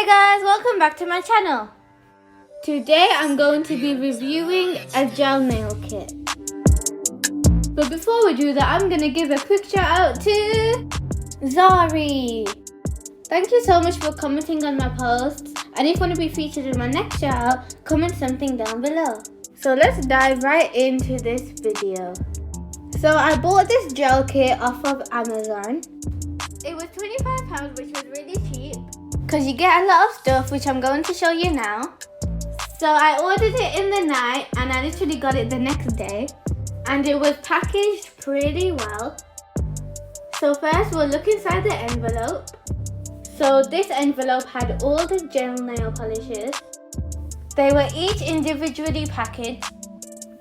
Hey guys, welcome back to my channel. Today I'm going to be reviewing a gel nail kit. But before we do that, I'm going to give a quick shout out to Zari. Thank you so much for commenting on my posts, and if you want to be featured in my next shout out, comment something down below. So let's dive right into this video. So I bought this gel kit off of Amazon. It was £25, which was really cheap because you get a lot of stuff, which I'm going to show you now. So I ordered it in the night and I literally got it the next day, and it was packaged pretty well. So first we'll look inside the envelope. So this envelope had all the gel nail polishes. They were each individually packaged,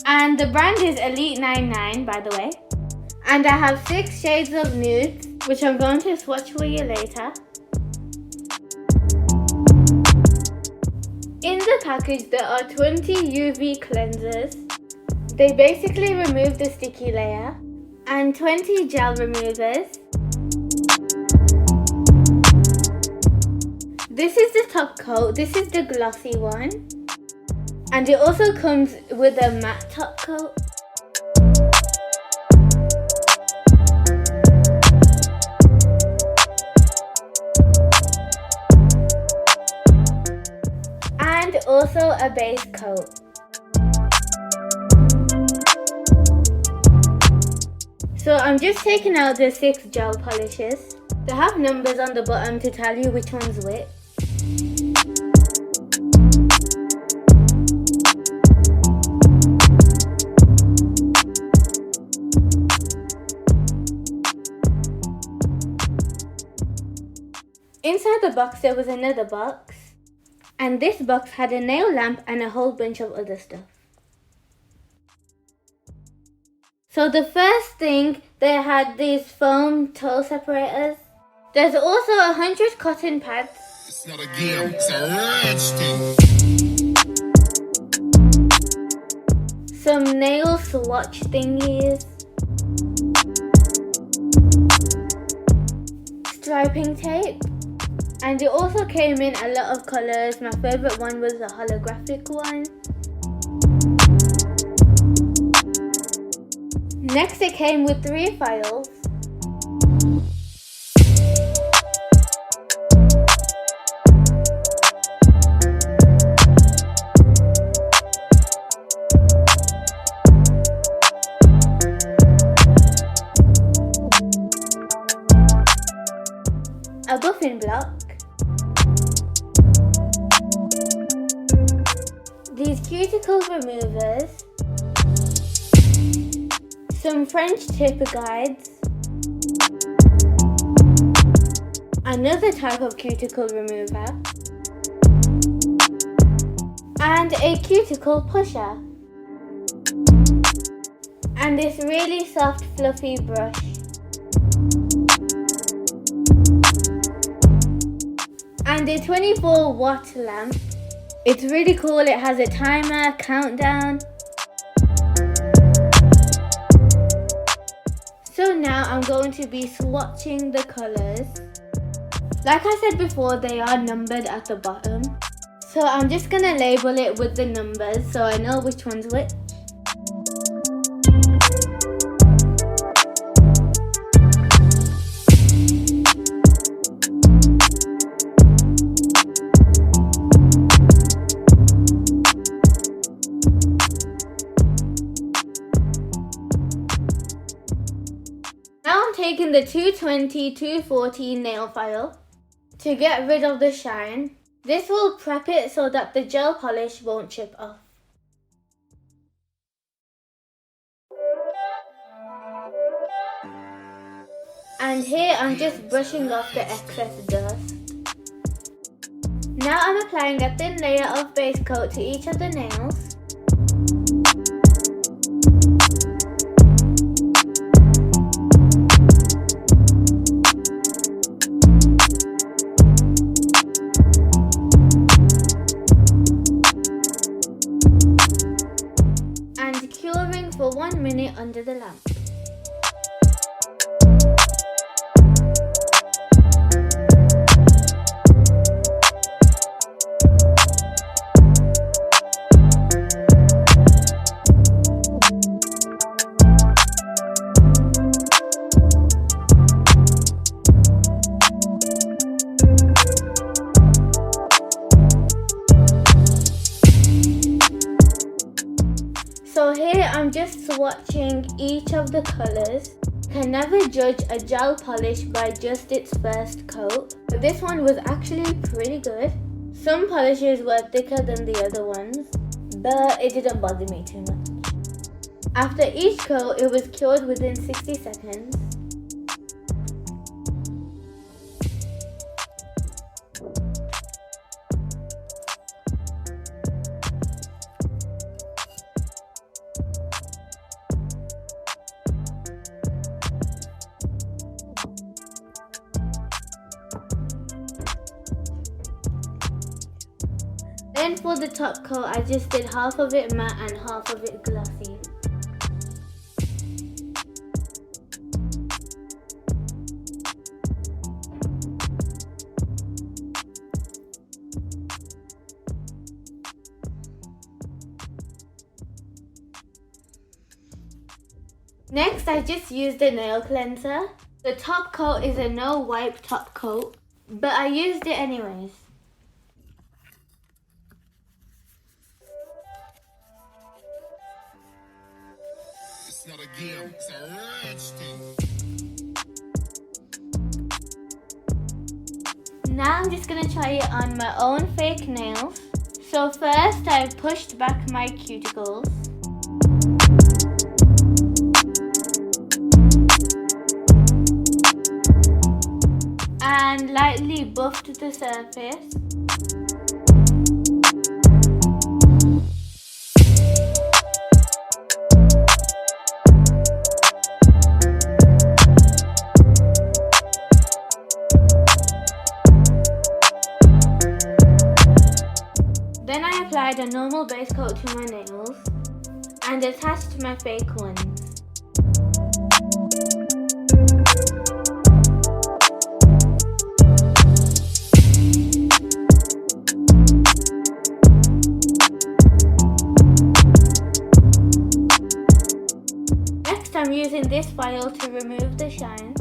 and the brand is Elite99, by the way. And I have 6 shades of nudes, which I'm going to swatch for you later. In the package there are 20 UV cleansers. They basically remove the sticky layer, and 20 gel removers. This is the top coat, this is the glossy one. And it also comes with a matte top coat. And also a base coat. So I'm just taking out the 6 gel polishes. They have numbers on the bottom to tell you which one's which. Inside the box there was another box, and this box had a nail lamp and a whole bunch of other stuff. So the first thing, they had these foam toe separators. There's also 100 cotton pads. It's not a game, it's a rich thing. Some nail swatch thingies. Striping tape. And it also came in a lot of colours. My favourite one was the holographic one. Next it came with 3 files. A buffing block. These cuticle removers. Some French tip guides. Another type of cuticle remover. And a cuticle pusher. And this really soft fluffy brush. And a 24-watt lamp. It's really cool, it has a timer, countdown. So now I'm going to be swatching the colours. Like I said before, they are numbered at the bottom. So I'm just going to label it with the numbers so I know which one's which. Now I'm taking the 220-240 nail file to get rid of the shine. This will prep it so that the gel polish won't chip off. And here I'm just brushing off the excess dust. Now I'm applying a thin layer of base coat to each of the nails. Curing for 1 minute under the lamp. So here I'm just swatching each of the colours. Can never judge a gel polish by just its first coat, but this one was actually pretty good. Some polishes were thicker than the other ones, but it didn't bother me too much. After each coat, it was cured within 60 seconds. Then for the top coat, I just did half of it matte and half of it glossy. Next, I just used a nail cleanser. The top coat is a no wipe top coat, but I used it anyways. It's not a game, it's a rich thing. Now I'm just gonna try it on my own fake nails. So first I pushed back my cuticles. And lightly buffed the surface. Then I applied a normal base coat to my nails and attached my fake ones. Next, I'm using this file to remove the shine.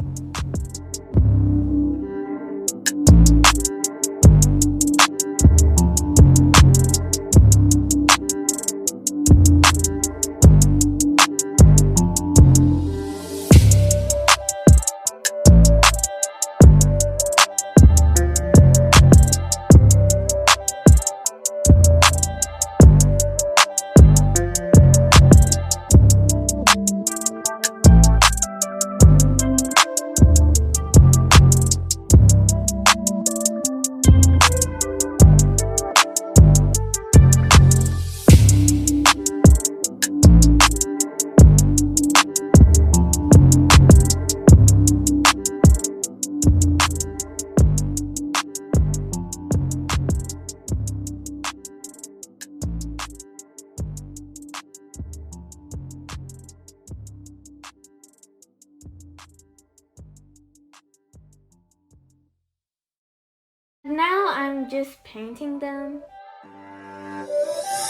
Now I'm just painting them.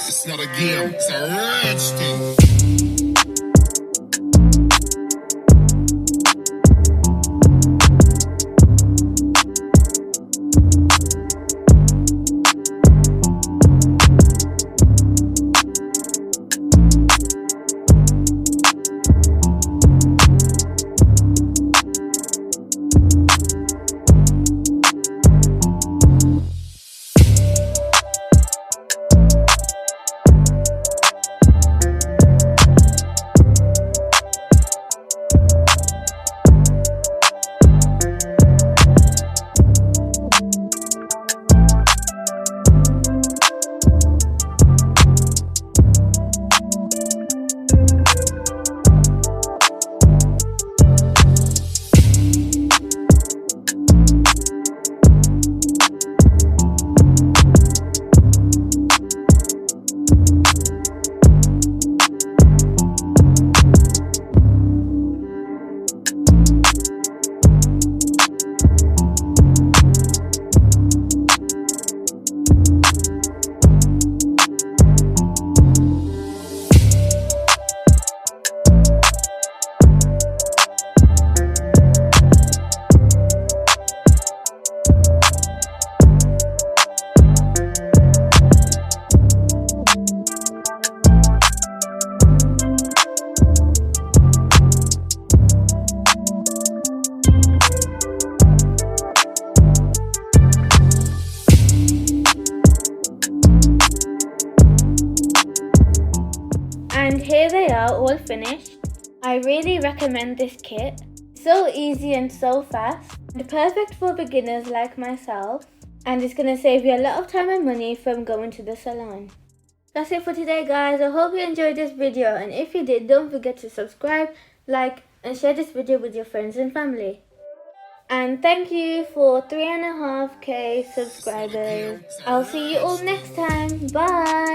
It's not a game, it's a rich thing. out all finished. I really recommend this kit. So easy and so fast. And perfect for beginners like myself. And it's going to save you a lot of time and money from going to the salon. That's it for today, guys. I hope you enjoyed this video, and if you did, don't forget to subscribe, like and share this video with your friends and family. And thank you for 3.5k subscribers. I'll see you all next time. Bye.